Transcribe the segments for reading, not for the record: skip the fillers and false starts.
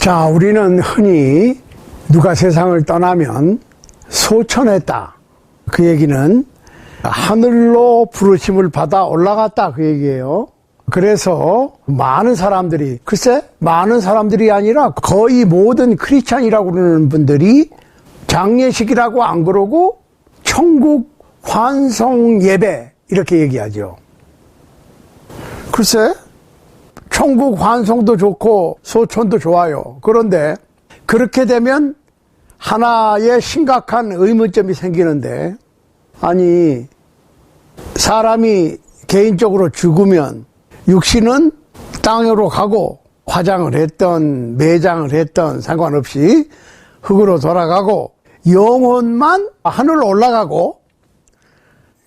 자, 우리는 흔히 누가 세상을 떠나면 소천했다. 그 얘기는 하늘로 부르심을 받아 올라갔다. 그 얘기예요. 그래서 많은 사람들이, 글쎄 많은 사람들이 아니라 거의 모든 크리스찬이라고 그러는 분들이 장례식이라고 안 그러고 천국 환송 예배 이렇게 얘기하죠. 글쎄 천국 환송도 좋고 소천도 좋아요. 그런데 그렇게 되면 하나의 심각한 의문점이 생기는데, 아니 사람이 개인적으로 죽으면 육신은 땅으로 가고 화장을 했던 매장을 했던 상관없이 흙으로 돌아가고 영혼만 하늘로 올라가고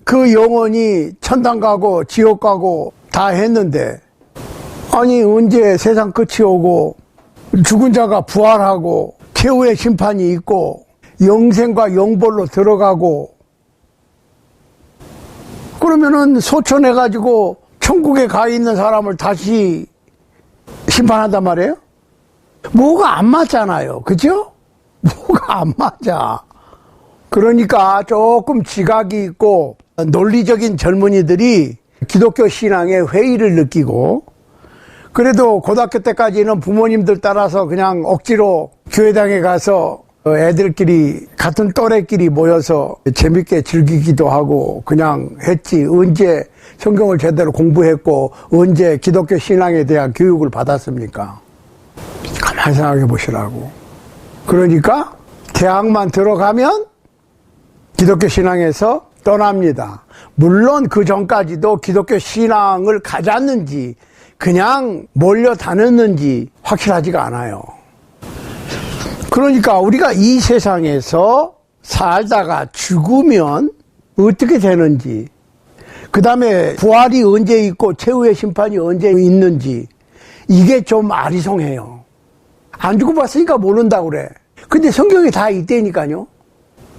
그 영혼이 천당 가고 지옥 가고 다 했는데, 아니 언제 세상 끝이 오고 죽은 자가 부활하고 최후의 심판이 있고 영생과 영벌로 들어가고 그러면은 소천해가지고 천국에 가 있는 사람을 다시 심판한단 말이에요? 뭐가 안 맞잖아요. 그죠? 뭐가 안 맞아. 그러니까 조금 지각이 있고 논리적인 젊은이들이 기독교 신앙에 회의를 느끼고, 그래도 고등학교 때까지는 부모님들 따라서 그냥 억지로 교회당에 가서 애들끼리 같은 또래끼리 모여서 재밌게 즐기기도 하고 그냥 했지, 언제 성경을 제대로 공부했고 언제 기독교 신앙에 대한 교육을 받았습니까? 가만히 생각해 보시라고. 그러니까 대학만 들어가면 기독교 신앙에서 떠납니다. 물론 그 전까지도 기독교 신앙을 가졌는지 그냥 몰려 다녔는지 확실하지가 않아요. 그러니까 우리가 이 세상에서 살다가 죽으면 어떻게 되는지, 그 다음에 부활이 언제 있고 최후의 심판이 언제 있는지, 이게 좀 아리송해요. 안 죽어봤으니까 모른다고 그래. 근데 성경에 다 있다니까요.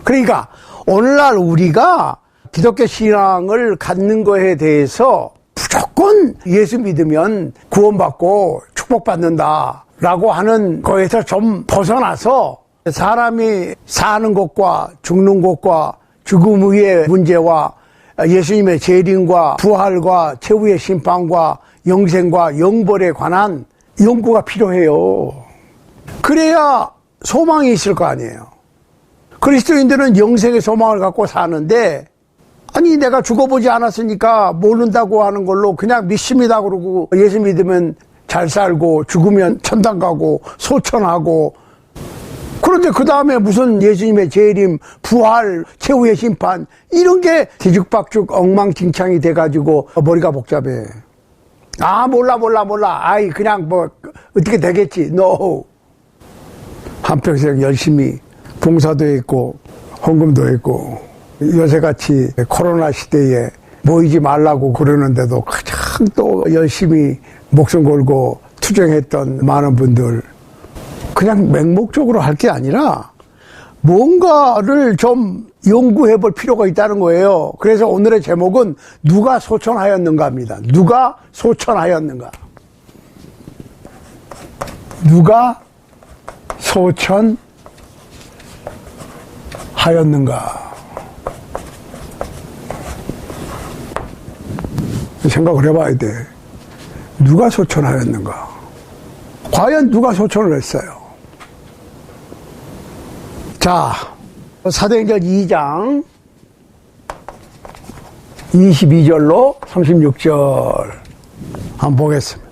그러니까 오늘날 우리가 기독교 신앙을 갖는 거에 대해서 무조건 예수 믿으면 구원받고 축복받는다 라고 하는 거에서 좀 벗어나서 사람이 사는 것과 죽는 것과 죽음 후의 문제와 예수님의 재림과 부활과 최후의 심판과 영생과 영벌에 관한 연구가 필요해요. 그래야 소망이 있을 거 아니에요. 그리스도인들은 영생의 소망을 갖고 사는데, 아니 내가 죽어보지 않았으니까 모른다고 하는 걸로 그냥 믿습니다 그러고 예수 믿으면 잘 살고 죽으면 천당 가고 소천하고, 그런데 그 다음에 무슨 예수님의 재림, 부활, 최후의 심판 이런 게 뒤죽박죽 엉망진창이 돼가지고 머리가 복잡해. 아 몰라 아이 그냥 뭐 어떻게 되겠지. No. 한평생 열심히 봉사도 했고 헌금도 했고 요새같이 코로나 시대에 모이지 말라고 그러는데도 가장 또 열심히 목숨 걸고 투쟁했던 많은 분들, 그냥 맹목적으로 할 게 아니라 뭔가를 좀 연구해 볼 필요가 있다는 거예요. 그래서 오늘의 제목은 누가 소천하였는가입니다. 누가 소천하였는가. 누가 소천하였는가. 생각을 해봐야 돼. 누가 소천하였는가? 과연 누가 소천을 했어요? 자, 사도행전 2장 22절로 36절 한번 보겠습니다.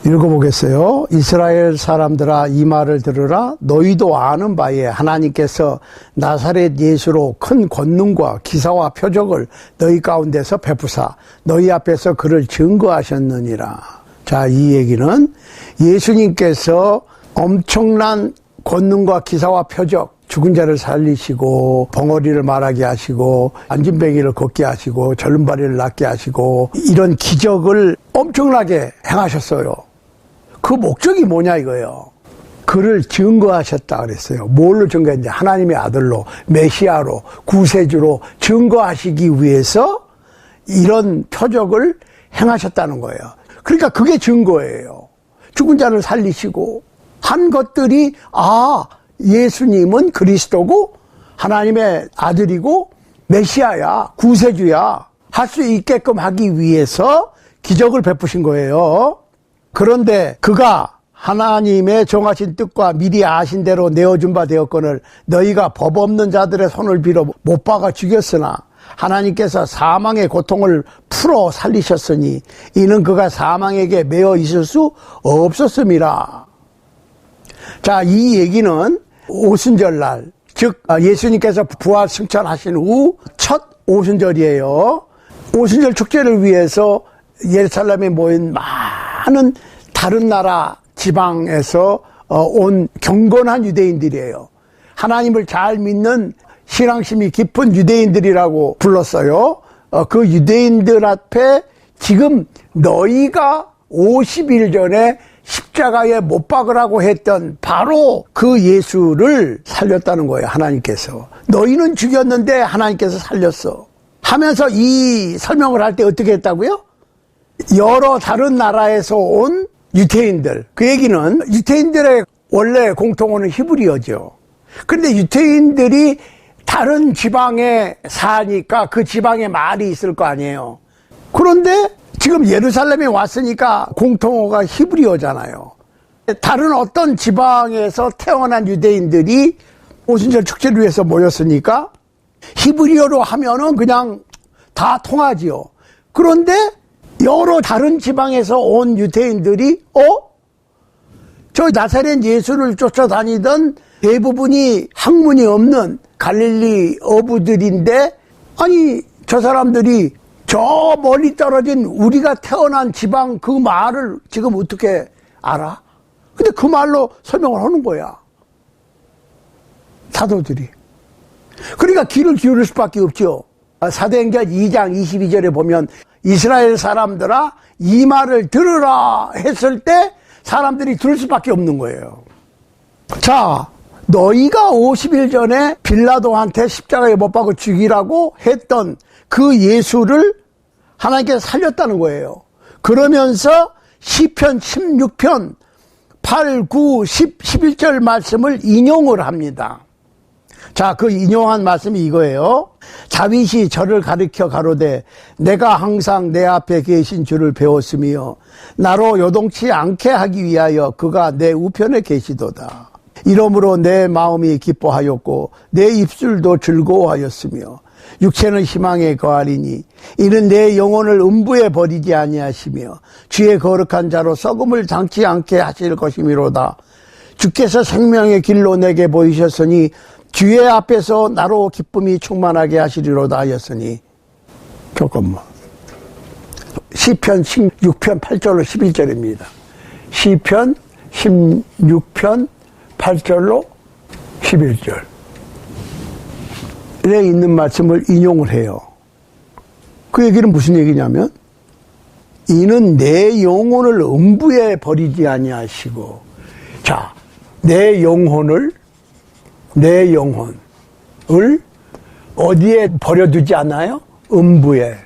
읽어보겠어요. 이스라엘 사람들아 이 말을 들으라. 너희도 아는 바에 하나님께서 나사렛 예수로 큰 권능과 기사와 표적을 너희 가운데서 베푸사 너희 앞에서 그를 증거하셨느니라. 자, 이 얘기는 예수님께서 엄청난 권능과 기사와 표적, 죽은 자를 살리시고 벙어리를 말하게 하시고 안진뱅이를 걷게 하시고 절름발이를 낫게 하시고 이런 기적을 엄청나게 행하셨어요. 그 목적이 뭐냐 이거예요. 그를 증거하셨다 그랬어요. 뭘로 증거했냐? 하나님의 아들로, 메시아로, 구세주로 증거하시기 위해서 이런 표적을 행하셨다는 거예요. 그러니까 그게 증거예요. 죽은 자를 살리시고 한 것들이 예수님은 그리스도고 하나님의 아들이고 메시아야, 구세주야 할 수 있게끔 하기 위해서 기적을 베푸신 거예요. 그런데 그가 하나님의 정하신 뜻과 미리 아신 대로 내어준 바 되었거늘 너희가 법 없는 자들의 손을 빌어 못 박아 죽였으나 하나님께서 사망의 고통을 풀어 살리셨으니 이는 그가 사망에게 매어 있을 수 없었음이라. 자, 이 얘기는 오순절날, 즉 예수님께서 부활 승천하신 후 첫 오순절이에요. 오순절 축제를 위해서 예루살렘에 모인 많은 다른 나라 지방에서 온 경건한 유대인들이에요. 하나님을 잘 믿는 신앙심이 깊은 유대인들이라고 불렀어요. 그 유대인들 앞에 지금 너희가 50일 전에 십자가에 못 박으라고 했던 바로 그 예수를 살렸다는 거예요. 하나님께서. 너희는 죽였는데 하나님께서 살렸어 하면서 이 설명을 할 때 어떻게 했다고요? 여러 다른 나라에서 온 유대인들, 그 얘기는 유대인들의 원래 공통어는 히브리어죠. 그런데 유대인들이 다른 지방에 사니까 그 지방에 말이 있을 거 아니에요. 그런데 지금 예루살렘에 왔으니까 공통어가 히브리어잖아요. 다른 어떤 지방에서 태어난 유대인들이 오순절 축제를 위해서 모였으니까 히브리어로 하면은 그냥 다 통하지요. 그런데 여러 다른 지방에서 온 유대인들이 저 나사렛 예수를 쫓아다니던 대부분이 학문이 없는 갈릴리 어부들인데 아니 저 사람들이 저 멀리 떨어진 우리가 태어난 지방 그 말을 지금 어떻게 알아? 근데 그 말로 설명을 하는 거야. 사도들이. 그러니까 귀를 기울일 수밖에 없죠. 사도행전 2장 22절에 보면 이스라엘 사람들아 이 말을 들으라 했을 때 사람들이 들을 수밖에 없는 거예요. 자, 너희가 50일 전에 빌라도한테 십자가에 못 박아 죽이라고 했던 그 예수를 하나님께서 살렸다는 거예요. 그러면서 시편 16편 8, 9, 10, 11절 말씀을 인용을 합니다. 자, 그 인용한 말씀이 이거예요. 다윗이 저를 가리켜 가로되 내가 항상 내 앞에 계신 주를 배웠으며 나로 요동치 않게 하기 위하여 그가 내 우편에 계시도다. 이러므로 내 마음이 기뻐하였고 내 입술도 즐거워하였으며 육체는 희망에 거하리니 이는 내 영혼을 음부에 버리지 아니하시며 주의 거룩한 자로 썩음을 당치 않게 하실 것이미로다. 주께서 생명의 길로 내게 보이셨으니 주의 앞에서 나로 기쁨이 충만하게 하시리로다 하였으니 조금만 시편 16편 8절로 11절입니다. 시편 16편 8절로 11절에 있는 말씀을 인용을 해요. 그 얘기는 무슨 얘기냐면 이는 내 영혼을 음부에 버리지 아니하시고 자, 내 영혼을 어디에 버려두지 않아요? 음부에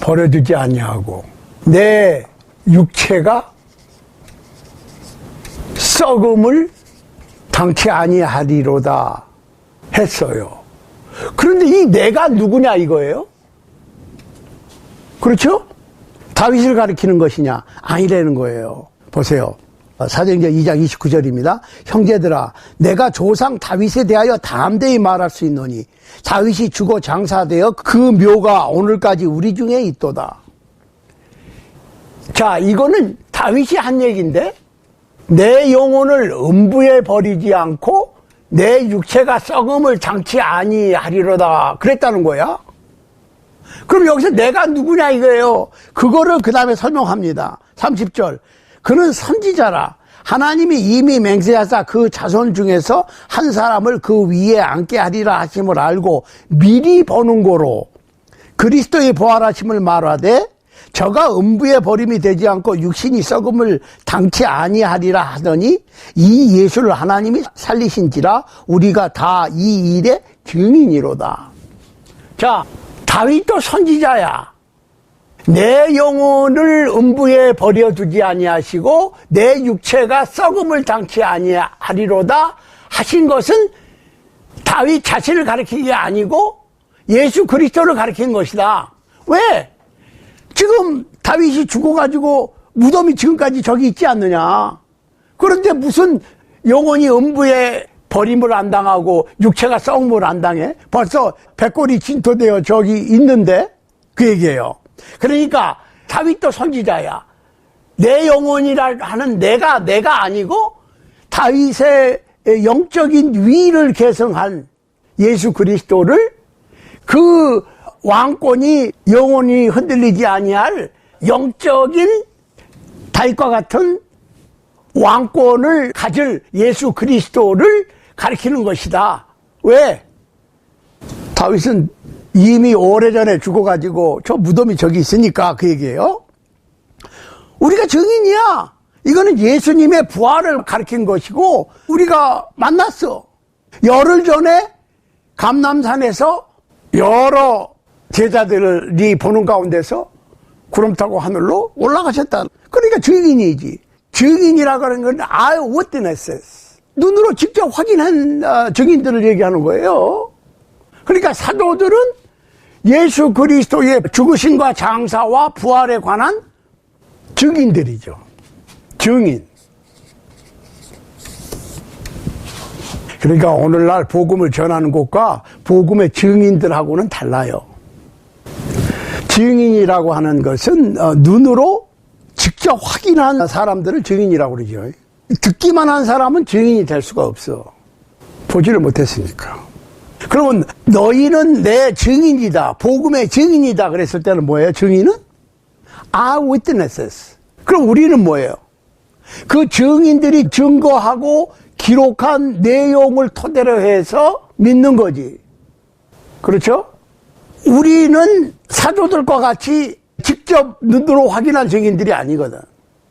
버려두지 아니하고 내 육체가 썩음을 당치 아니하리로다 했어요. 그런데 이 내가 누구냐 이거예요? 그렇죠? 다윗을 가리키는 것이냐? 아니라는 거예요. 보세요. 사도행전 2장 29절입니다. 형제들아 내가 조상 다윗에 대하여 담대히 말할 수 있노니 다윗이 죽어 장사되어 그 묘가 오늘까지 우리 중에 있도다. 자, 이거는 다윗이 한 얘기인데 내 영혼을 음부에 버리지 않고 내 육체가 썩음을 당치 아니하리로다 그랬다는 거야. 그럼 여기서 내가 누구냐 이거예요. 그거를 그 다음에 설명합니다. 30절 그는 선지자라 하나님이 이미 맹세하사 그 자손 중에서 한 사람을 그 위에 앉게 하리라 하심을 알고 미리 보는 거로 그리스도의 부활하심을 말하되 저가 음부에 버림이 되지 않고 육신이 썩음을 당치 아니하리라 하더니 이 예수를 하나님이 살리신지라 우리가 다 이 일의 증인이로다. 자, 다윗도 선지자야. 내 영혼을 음부에 버려두지 아니하시고 내 육체가 썩음을 당치 아니하리로다 하신 것은 다윗 자신을 가리킨 게 아니고 예수 그리스도를 가리킨 것이다. 왜? 지금 다윗이 죽어가지고 무덤이 지금까지 저기 있지 않느냐. 그런데 무슨 영혼이 음부에 버림을 안 당하고 육체가 썩음을 안 당해? 벌써 백골이 진토되어 저기 있는데 그 얘기예요. 그러니까 다윗도 선지자야. 내 영혼이라 하는 내가 아니고 다윗의 영적인 위를 계승한 예수 그리스도를 그 왕권이 영원히 흔들리지 아니할 영적인 다윗과 같은 왕권을 가질 예수 그리스도를 가리키는 것이다. 왜? 다윗은 이미 오래전에 죽어가지고 저 무덤이 저기 있으니까 그 얘기예요. 우리가 증인이야. 이거는 예수님의 부활을 가리킨 것이고 우리가 만났어. 열흘 전에 감람산에서 여러 제자들이 보는 가운데서 구름 타고 하늘로 올라가셨다. 그러니까 증인이지. 증인이라고 하는 건 eyewitnesses. 눈으로 직접 확인한 증인들을 얘기하는 거예요. 그러니까 사도들은 예수 그리스도의 죽으심과 장사와 부활에 관한 증인들이죠. 증인. 그러니까 오늘날 복음을 전하는 곳과 복음의 증인들하고는 달라요. 증인이라고 하는 것은 눈으로 직접 확인한 사람들을 증인이라고 그러죠. 듣기만 한 사람은 증인이 될 수가 없어. 보지를 못했으니까. 그러면 너희는 내 증인이다. 복음의 증인이다. 그랬을 때는 뭐예요? 증인은? eyewitnesses. 그럼 우리는 뭐예요? 그 증인들이 증거하고 기록한 내용을 토대로 해서 믿는 거지. 그렇죠? 우리는 사도들과 같이 직접 눈으로 확인한 증인들이 아니거든.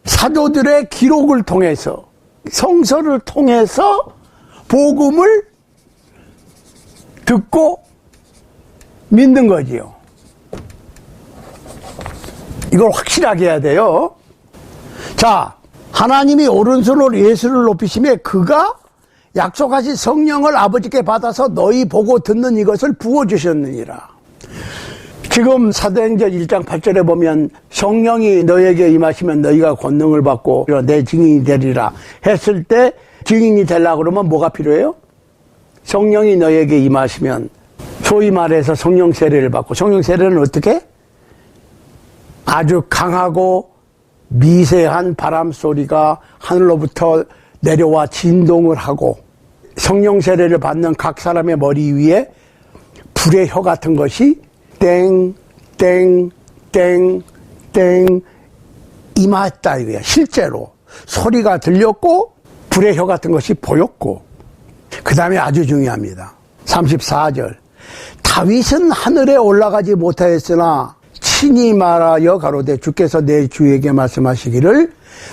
사도들의 기록을 통해서, 성서를 통해서 복음을 듣고 믿는 거지요. 이걸 확실하게 해야 돼요. 자, 하나님이 오른손으로 예수를 높이심에 그가 약속하신 성령을 아버지께 받아서 너희 보고 듣는 이것을 부어주셨느니라. 지금 사도행전 1장 8절에 보면 성령이 너에게 임하시면 너희가 권능을 받고 내 증인이 되리라 했을 때 증인이 되려고 그러면 뭐가 필요해요? 성령이 너에게 임하시면 소위 말해서 성령 세례를 받고, 성령 세례는 어떻게? 아주 강하고 미세한 바람 소리가 하늘로부터 내려와 진동을 하고 성령 세례를 받는 각 사람의 머리 위에 불의 혀 같은 것이 땡, 땡, 땡, 땡 임했다 이거야. 실제로 소리가 들렸고 불의 혀 같은 것이 보였고, 그 다음에 아주 중요합니다. 34절. 다윗은 하늘에 올라가지 못하였으나 친히 말하여 가로되 주께서 내 주에게 말씀하시기를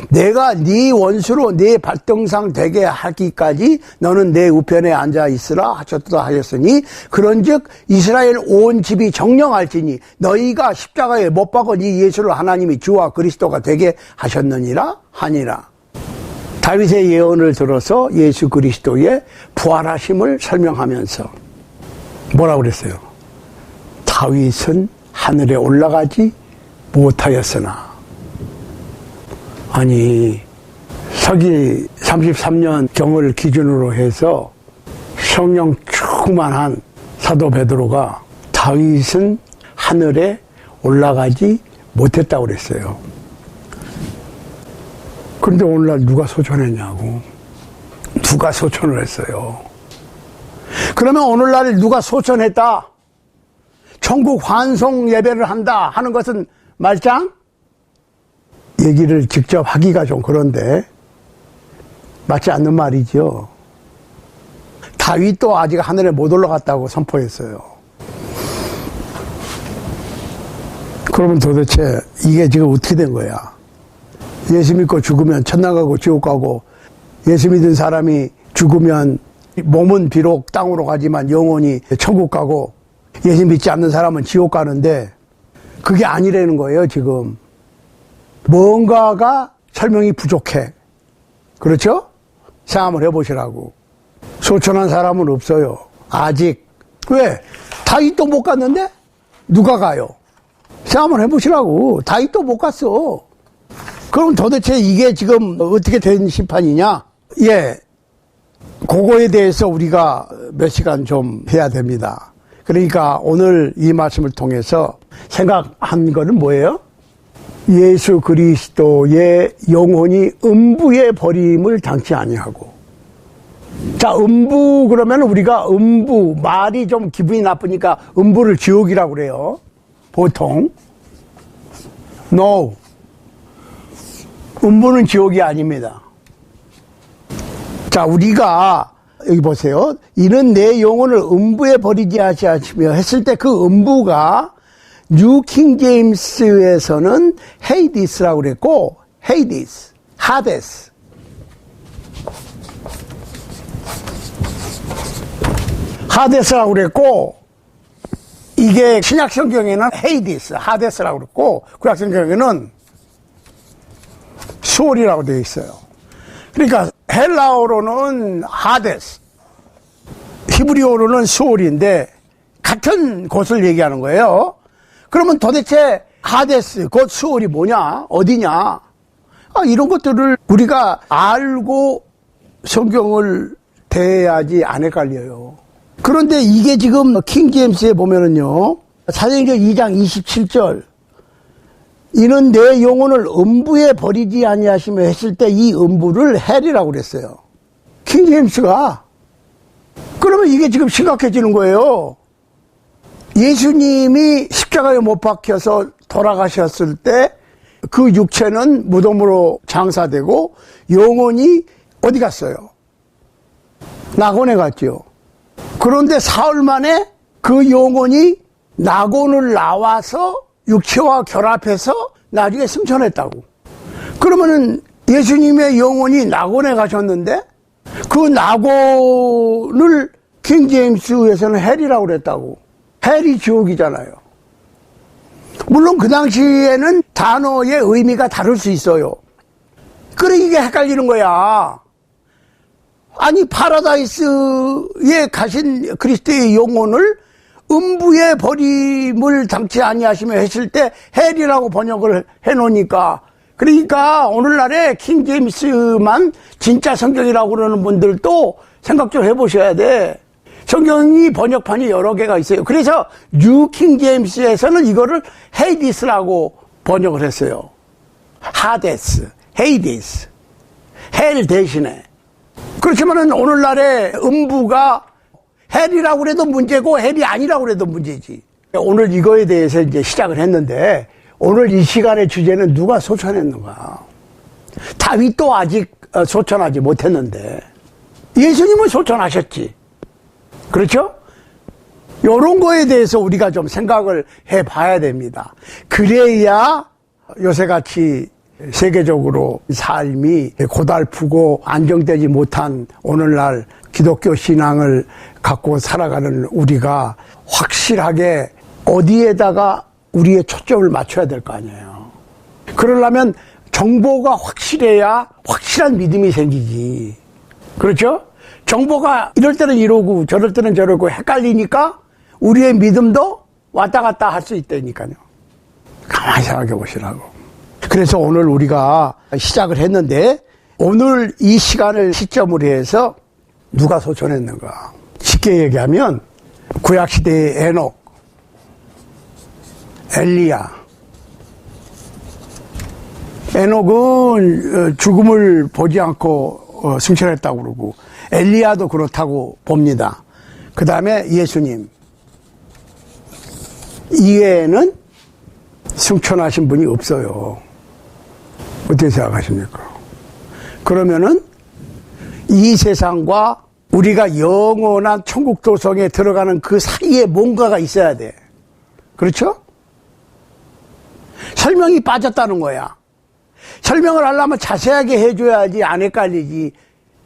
내가 네 원수로 네 발등상 되게 하기까지 너는 내 우편에 앉아 있으라 하셨다 하였으니 그런즉 이스라엘 온 집이 정령할지니 너희가 십자가에 못 박은 이 예수를 하나님이 주와 그리스도가 되게 하셨느니라 하니라. 다윗의 예언을 들어서 예수 그리스도의 부활하심을 설명하면서 뭐라고 그랬어요? 다윗은 하늘에 올라가지 못하였으나. 아니, 서기 33년 경을 기준으로 해서 성령 충만한 사도 베드로가 다윗은 하늘에 올라가지 못했다고 그랬어요. 그런데 오늘날 누가 소천했냐고. 누가 소천을 했어요. 그러면 오늘날 누가 소천했다? 천국 환송 예배를 한다 하는 것은 말짱? 얘기를 직접 하기가 좀 그런데 맞지 않는 말이죠. 다윗도 아직 하늘에 못 올라갔다고 선포했어요. 그러면 도대체 이게 지금 어떻게 된 거야? 예수 믿고 죽으면 천당 가고 지옥 가고, 예수 믿은 사람이 죽으면 몸은 비록 땅으로 가지만 영혼이 천국 가고, 예수 믿지 않는 사람은 지옥 가는데 그게 아니라는 거예요, 지금. 뭔가가 설명이 부족해. 그렇죠? 생각을 해보시라고. 소천한 사람은 없어요. 아직. 왜? 다윗도 못 갔는데? 누가 가요? 생각을 해보시라고. 다윗도 못 갔어. 그럼 도대체 이게 지금 어떻게 된 심판이냐? 예. 그거에 대해서 우리가 몇 시간 좀 해야 됩니다. 그러니까 오늘 이 말씀을 통해서 생각한 거는 뭐예요? 예수 그리스도의 영혼이 음부에 버림을 당치 아니하고. 자, 음부 그러면 우리가 음부, 말이 좀 기분이 나쁘니까 음부를 지옥이라고 그래요. 보통. No. 음부는 지옥이 아닙니다. 자, 우리가 여기 보세요. 이는 내 영혼을 음부에 버리지 아니하시며 했을 때 그 음부가 뉴 킹 제임스에서는 헤이디스라고 그랬고, 헤이디스, 하데스. 하데스라고 그랬고, 이게 신약 성경에는 헤이디스, 하데스라고 그랬고, 구약 성경에는 수월이라고 되어 있어요. 그러니까 헬라어로는 하데스, 히브리어로는 수월인데 같은 곳을 얘기하는 거예요. 그러면 도대체 하데스, 곧 수월이 뭐냐? 어디냐? 이런 것들을 우리가 알고 성경을 대해야지 안 헷갈려요. 그런데 이게 지금 킹제임스에 보면은요, 사도행전 2장 27절, 이는 내 영혼을 음부에 버리지 아니하시며 했을 때 이 음부를 헬이라고 그랬어요. 킹제임스가. 그러면 이게 지금 심각해지는 거예요. 예수님이 십자가에 못 박혀서 돌아가셨을 때 그 육체는 무덤으로 장사되고 영혼이 어디 갔어요? 낙원에 갔죠. 그런데 사흘 만에 그 영혼이 낙원을 나와서 육체와 결합해서 나중에 승천했다고. 그러면은 예수님의 영혼이 낙원에 가셨는데 그 낙원을 킹제임스에서는 헬이라고 그랬다고. 헬이 지옥이잖아요. 물론 그 당시에는 단어의 의미가 다를 수 있어요. 그래 이게 헷갈리는 거야. 아니 파라다이스에 가신 그리스도의 영혼을 음부에 버림을 당치 아니하시며 했을 때 헬이라고 번역을 해놓으니까, 그러니까 오늘날에 킹제임스만 진짜 성경이라고 그러는 분들도 생각 좀 해보셔야 돼. 성경이 번역판이 여러 개가 있어요. 그래서 뉴 킹제임스에서는 이거를 헤이디스라고 번역을 했어요. 하데스, 헤이디스, 헬 대신에. 그렇지만은 오늘날에 음부가 헬이라고 그래도 문제고 헬이 아니라고 그래도 문제지. 오늘 이거에 대해서 이제 시작을 했는데, 오늘 이 시간의 주제는 누가 소천했는가? 다윗도 아직 소천하지 못했는데 예수님은 소천하셨지. 그렇죠? 이런 거에 대해서 우리가 좀 생각을 해봐야 됩니다. 그래야 요새같이 세계적으로 삶이 고달프고 안정되지 못한 오늘날 기독교 신앙을 갖고 살아가는 우리가 확실하게 어디에다가 우리의 초점을 맞춰야 될 거 아니에요. 그러려면 정보가 확실해야 확실한 믿음이 생기지. 그렇죠? 정보가 이럴 때는 이러고 저럴 때는 저러고 헷갈리니까 우리의 믿음도 왔다 갔다 할 수 있다니까요. 가만히 생각해 보시라고. 그래서 오늘 우리가 시작을 했는데, 오늘 이 시간을 시점으로 해서 누가 소천했는가? 쉽게 얘기하면 구약시대의 에녹, 엘리야. 에녹은 죽음을 보지 않고 승천했다고 그러고, 엘리야도 그렇다고 봅니다. 그 다음에 예수님. 이외에는 승천하신 분이 없어요. 어떻게 생각하십니까? 그러면은 이 세상과 우리가 영원한 천국 도성에 들어가는 그 사이에 뭔가가 있어야 돼. 그렇죠? 설명이 빠졌다는 거야. 설명을 하려면 자세하게 해줘야지 안 헷갈리지.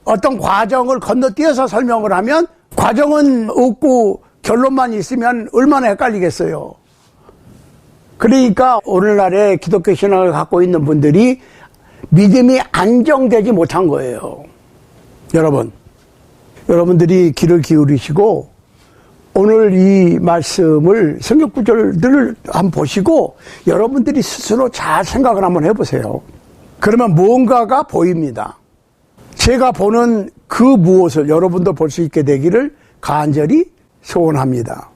어떤 과정을 건너뛰어서 설명을 하면 과정은 없고 결론만 있으면 얼마나 헷갈리겠어요. 그러니까 오늘날의 기독교 신앙을 갖고 있는 분들이 믿음이 안정되지 못한 거예요. 여러분들이 귀를 기울이시고 오늘 이 말씀을 성경 구절들을 한번 보시고 여러분들이 스스로 잘 생각을 한번 해보세요. 그러면 무언가가 보입니다. 제가 보는 그 무엇을 여러분도 볼 수 있게 되기를 간절히 소원합니다.